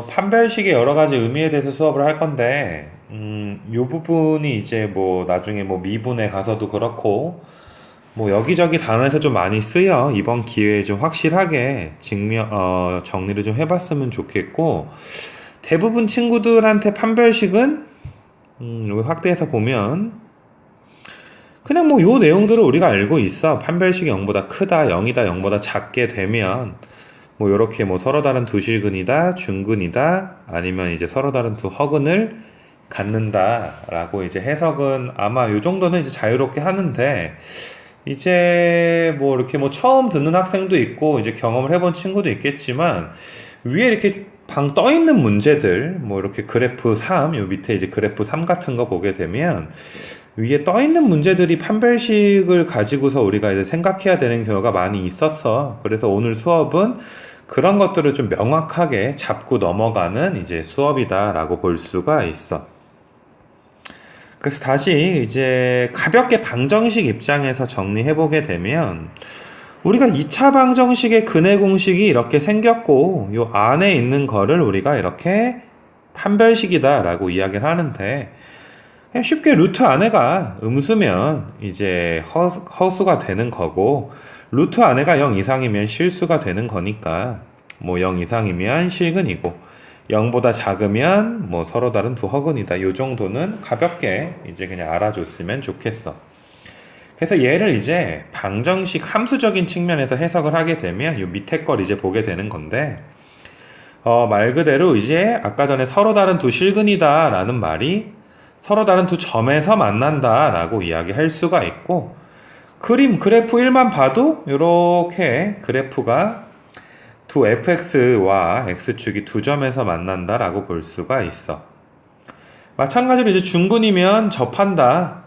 판별식의 여러 가지 의미에 대해서 수업을 할 건데, 요 부분이 이제 뭐 나중에 뭐 미분에 가서도 그렇고, 뭐 여기저기 단어에서 좀 많이 쓰여. 이번 기회에 좀 확실하게 정리를 좀 해봤으면 좋겠고, 대부분 친구들한테 판별식은, 여기 확대해서 보면, 그냥 뭐 요 내용들을 우리가 알고 있어. 판별식이 0보다 크다, 0이다, 0보다 작게 되면, 뭐 요렇게 뭐 서로 다른 두 실근이다, 중근이다, 아니면 이제 서로 다른 두 허근을 갖는다라고 이제 해석은 아마 요 정도는 이제 자유롭게 하는데, 이제 뭐 이렇게 뭐 처음 듣는 학생도 있고 이제 경험을 해본 친구도 있겠지만, 위에 이렇게 방 떠 있는 문제들 뭐 이렇게 그래프 3, 요 밑에 이제 그래프 3 같은 거 보게 되면 위에 떠 있는 문제들이 판별식을 가지고서 우리가 이제 생각해야 되는 경우가 많이 있었어. 그래서 오늘 수업은 그런 것들을 좀 명확하게 잡고 넘어가는 이제 수업이다라고 볼 수가 있어. 그래서 다시 이제 가볍게 방정식 입장에서 정리해보게 되면, 우리가 2차 방정식의 근해 공식이 이렇게 생겼고 요 안에 있는 거를 우리가 이렇게 판별식이다 라고 이야기를 하는데, 그냥 쉽게 루트 안에가 음수면 이제 허수가 되는 거고, 루트 안에가 0 이상이면 실수가 되는 거니까 뭐 0 이상이면 실근이고 0보다 작으면 뭐 서로 다른 두 허근이다. 요 정도는 가볍게 이제 그냥 알아줬으면 좋겠어. 그래서 얘를 이제 방정식 함수적인 측면에서 해석을 하게 되면 요 밑에 걸 이제 보게 되는 건데, 말 그대로 이제 아까 전에 서로 다른 두 실근이다 라는 말이 서로 다른 두 점에서 만난다 라고 이야기할 수가 있고, 그래프 1만 봐도 이렇게 그래프가 두 fx와 x축이 두 점에서 만난다 라고 볼 수가 있어. 마찬가지로 이제 중근이면 접한다,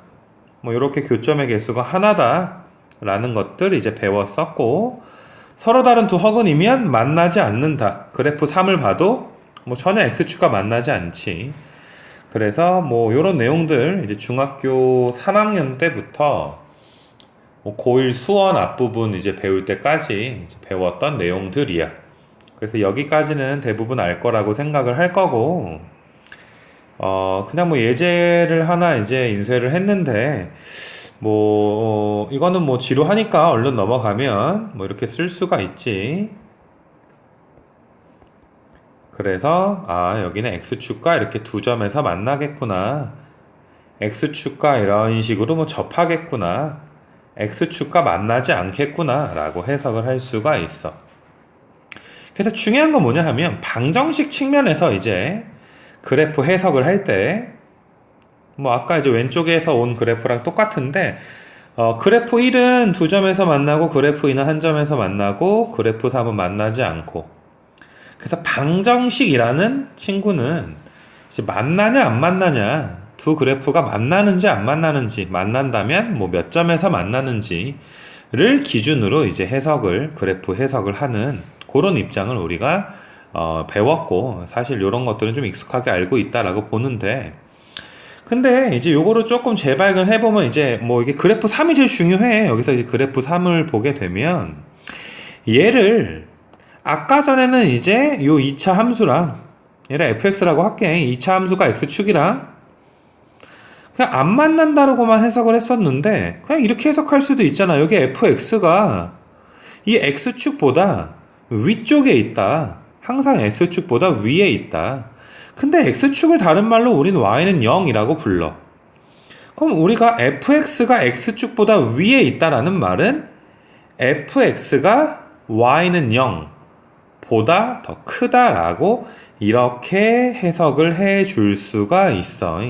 뭐 이렇게 교점의 개수가 하나다 라는 것들 이제 배웠었고, 서로 다른 두 허근이면 만나지 않는다. 그래프 3을 봐도 뭐 전혀 x축과 만나지 않지. 그래서 뭐 이런 내용들 이제 중학교 3학년 때부터 뭐 고1 수원 앞부분 이제 배울 때까지 이제 배웠던 내용들이야. 그래서 여기까지는 대부분 알 거라고 생각을 할 거고, 그냥 뭐 예제를 하나 이제 인쇄를 했는데, 뭐 이거는 뭐 지루하니까 얼른 넘어가면 뭐 이렇게 쓸 수가 있지. 그래서 여기는 x축과 이렇게 두 점에서 만나겠구나, x축과 이런 식으로 뭐 접하겠구나, x축과 만나지 않겠구나 라고 해석을 할 수가 있어. 그래서 중요한 건 뭐냐 하면, 방정식 측면에서 이제 그래프 해석을 할 때, 뭐 아까 이제 왼쪽에서 온 그래프랑 똑같은데, 그래프 1은 두 점에서 만나고 그래프 2는 한 점에서 만나고 그래프 3은 만나지 않고, 그래서 방정식이라는 친구는 이제 만나냐 안 만나냐, 두 그래프가 만나는지 안 만나는지, 만난다면 뭐 몇 점에서 만나는지를 기준으로 이제 그래프 해석을 하는 그런 입장을 우리가 배웠고, 사실 이런 것들은 좀 익숙하게 알고 있다라고 보는데, 근데 이제 요거를 조금 재발견 해보면 이제 뭐 이게 그래프 3이 제일 중요해. 여기서 이제 그래프 3을 보게 되면, 얘를 아까 전에는 이제 요 2차 함수랑, 얘를 fx라고 할게. 2차 함수가 x축이랑 그냥 안 만난다라고만 해석을 했었는데, 그냥 이렇게 해석할 수도 있잖아. 여기 fx가 이 x축보다 위쪽에 있다. 항상 x축보다 위에 있다. 근데 x축을 다른 말로 우린 y는 0이라고 불러. 그럼 우리가 fx가 x축보다 위에 있다라는 말은 fx가 y는 0보다 더 크다라고 이렇게 해석을 해 줄 수가 있어.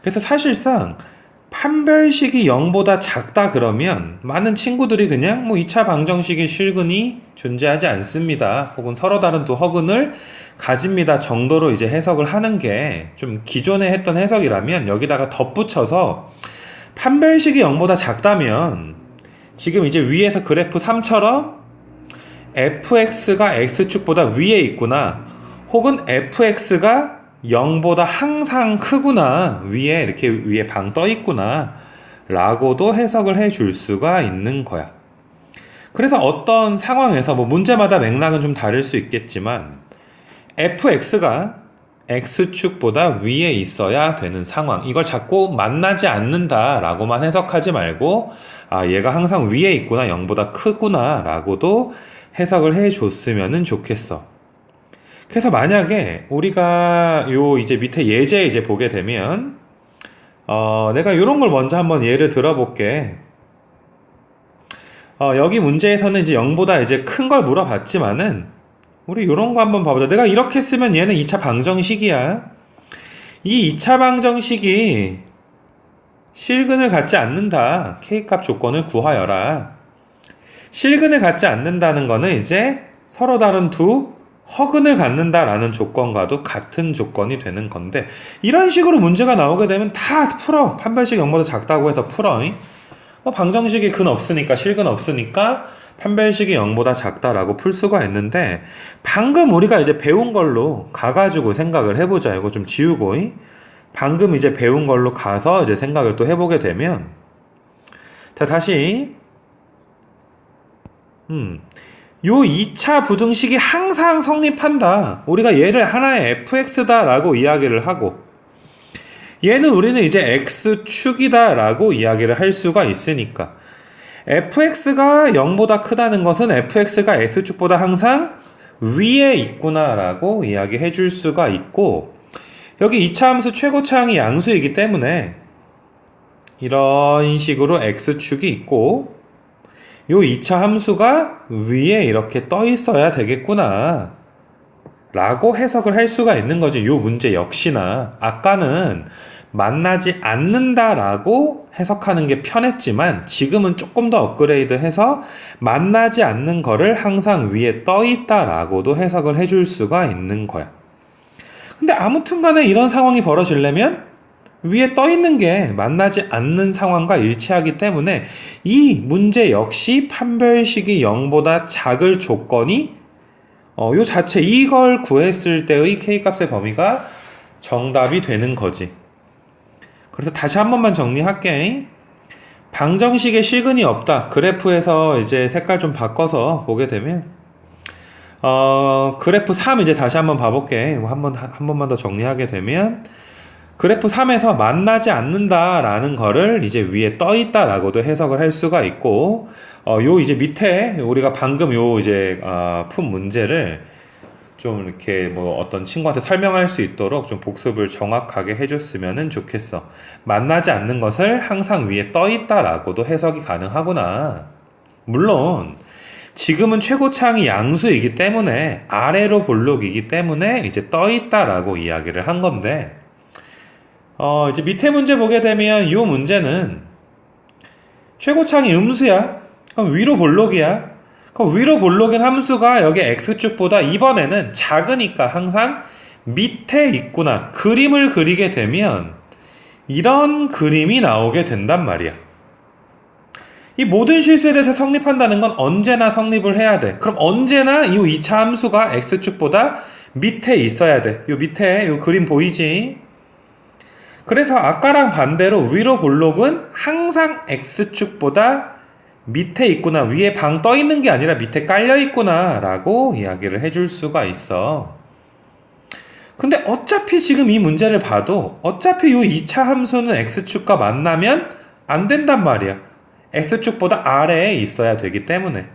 그래서 사실상 판별식이 0보다 작다 그러면 많은 친구들이 그냥 뭐 2차 방정식의 실근이 존재하지 않습니다, 혹은 서로 다른 두 허근을 가집니다 정도로 이제 해석을 하는 게 좀 기존에 했던 해석이라면, 여기다가 덧붙여서 판별식이 0보다 작다면 지금 이제 위에서 그래프 3처럼 fx가 x축보다 위에 있구나, 혹은 fx가 0보다 항상 크구나, 위에 이렇게 위에 방 떠 있구나 라고도 해석을 해 줄 수가 있는 거야. 그래서 어떤 상황에서 뭐 문제마다 맥락은 좀 다를 수 있겠지만, fx가 x축보다 위에 있어야 되는 상황. 이걸 자꾸 만나지 않는다 라고만 해석하지 말고, 아, 얘가 항상 위에 있구나, 0보다 크구나 라고도 해석을 해줬으면 좋겠어. 그래서 만약에 우리가 요 이제 밑에 예제 이제 보게 되면, 내가 이런 걸 먼저 한번 예를 들어볼게. 여기 문제에서는 이제 0보다 이제 큰 걸 물어봤지만은, 우리 이런 거 한번 봐보자. 내가 이렇게 쓰면 얘는 2차 방정식이야. 이 2차 방정식이 실근을 갖지 않는다. K값 조건을 구하여라. 실근을 갖지 않는다는 거는 이제 서로 다른 두 허근을 갖는다라는 조건과도 같은 조건이 되는 건데, 이런 식으로 문제가 나오게 되면 다 풀어. 판별식 0보다 작다고 해서 풀어. 방정식이 근 없으니까, 실근 없으니까 판별식이 0보다 작다라고 풀 수가 있는데, 방금 우리가 이제 배운 걸로 가가지고 생각을 해보자. 이거 좀 지우고, 방금 이제 배운 걸로 가서 이제 생각을 또 해보게 되면, 자, 다시, 요 2차 부등식이 항상 성립한다. 우리가 얘를 하나의 fx다라고 이야기를 하고, 얘는 우리는 이제 x축이다라고 이야기를 할 수가 있으니까, fx가 0보다 크다는 것은 fx가 x축보다 항상 위에 있구나라고 이야기해 줄 수가 있고, 여기 2차 함수 최고차항이 양수이기 때문에 이런 식으로 x축이 있고, 요 2차 함수가 위에 이렇게 떠 있어야 되겠구나 라고 해석을 할 수가 있는 거지. 요 문제 역시나 아까는 만나지 않는다라고 해석하는 게 편했지만, 지금은 조금 더 업그레이드해서 만나지 않는 거를 항상 위에 떠 있다라고도 해석을 해줄 수가 있는 거야. 근데 아무튼 간에 이런 상황이 벌어지려면 위에 떠 있는 게 만나지 않는 상황과 일치하기 때문에 이 문제 역시 판별식이 0보다 작을 조건이 요 자체, 이걸 구했을 때의 K값의 범위가 정답이 되는 거지. 그래서 다시 한 번만 정리할게. 방정식에 실근이 없다. 그래프에서 이제 색깔 좀 바꿔서 보게 되면, 그래프 3 이제 다시 한번 봐볼게. 한 번만 더 정리하게 되면, 그래프 3에서 만나지 않는다라는 거를 이제 위에 떠 있다라고도 해석을 할 수가 있고, 요 이제 밑에 우리가 방금 요 이제 푼 문제를 좀 이렇게 뭐 어떤 친구한테 설명할 수 있도록 좀 복습을 정확하게 해줬으면 좋겠어. 만나지 않는 것을 항상 위에 떠 있다라고도 해석이 가능하구나. 물론 지금은 최고차항이 양수이기 때문에, 아래로 볼록이기 때문에 이제 떠 있다라고 이야기를 한 건데, 이제 밑에 문제 보게 되면 이 문제는 최고차항이 음수야. 그럼 위로 볼록이야. 그럼 위로 볼록인 함수가 여기 x축보다 이번에는 작으니까 항상 밑에 있구나. 그림을 그리게 되면 이런 그림이 나오게 된단 말이야. 이 모든 실수에 대해서 성립한다는 건 언제나 성립을 해야 돼. 그럼 언제나 이 2차 함수가 x축보다 밑에 있어야 돼. 요 밑에 요 그림 보이지? 그래서 아까랑 반대로 위로 볼록은 항상 x축보다 밑에 있구나, 위에 방 떠 있는 게 아니라 밑에 깔려 있구나 라고 이야기를 해줄 수가 있어. 근데 어차피 지금 이 문제를 봐도 어차피 이 2차 함수는 x축과 만나면 안 된단 말이야. x축보다 아래에 있어야 되기 때문에.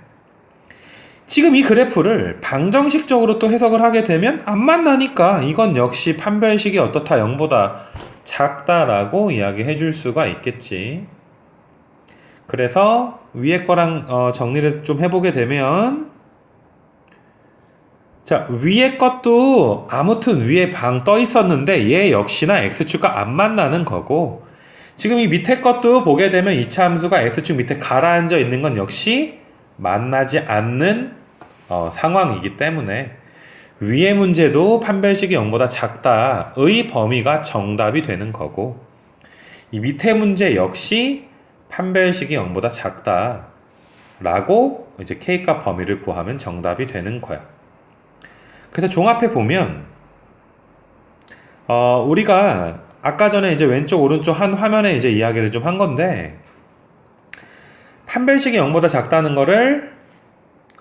지금 이 그래프를 방정식적으로 또 해석을 하게 되면 안 만나니까 이건 역시 판별식이 어떻다, 0보다 작다라고 이야기해 줄 수가 있겠지. 그래서 위에 거랑 정리를 좀 해보게 되면, 자, 위에 것도 아무튼 위에 방 떠 있었는데 얘 역시나 x축과 안 만나는 거고, 지금 이 밑에 것도 보게 되면 2차 함수가 x축 밑에 가라앉아 있는 건 역시 만나지 않는 상황이기 때문에 위의 문제도 판별식이 0보다 작다의 범위가 정답이 되는 거고, 이 밑에 문제 역시 판별식이 0보다 작다 라고 이제 K값 범위를 구하면 정답이 되는 거야. 그래서 종합해 보면, 우리가 아까 전에 이제 왼쪽 오른쪽 한 화면에 이제 이야기를 좀 한 건데, 판별식이 0보다 작다는 거를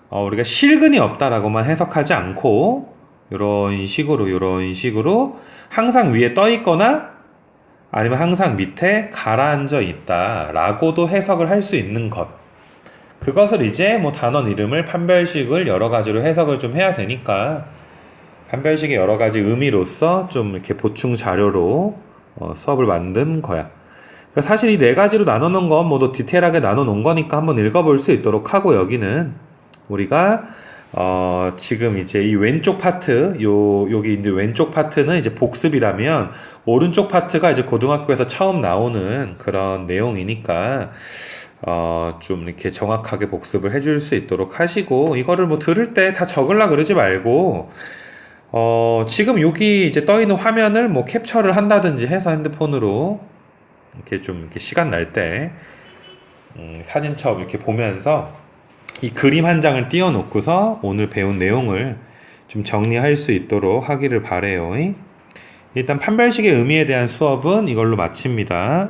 우리가 실근이 없다라고만 해석하지 않고 이런 식으로 항상 위에 떠 있거나 아니면 항상 밑에 가라앉아 있다 라고도 해석을 할 수 있는 것. 그것을 이제 뭐 단원 이름을 판별식을 여러 가지로 해석을 좀 해야 되니까 판별식의 여러 가지 의미로서 좀 이렇게 보충 자료로 수업을 만든 거야. 그러니까 사실 이 네 가지로 나눠 놓은 건 모두 디테일하게 나눠 놓은 거니까 한번 읽어볼 수 있도록 하고, 여기는 우리가 지금 이제 이 왼쪽 파트, 여기 이제 왼쪽 파트는 이제 복습이라면 오른쪽 파트가 이제 고등학교에서 처음 나오는 그런 내용이니까 좀 이렇게 정확하게 복습을 해줄 수 있도록 하시고, 이거를 뭐 들을 때 다 적으려 그러지 말고 지금 여기 이제 떠 있는 화면을 뭐 캡처를 한다든지 해서 핸드폰으로 이렇게 좀 이렇게 시간 날 때 사진첩 이렇게 보면서 이 그림 한 장을 띄워놓고서 오늘 배운 내용을 좀 정리할 수 있도록 하기를 바래요. 일단 판별식의 의미에 대한 수업은 이걸로 마칩니다.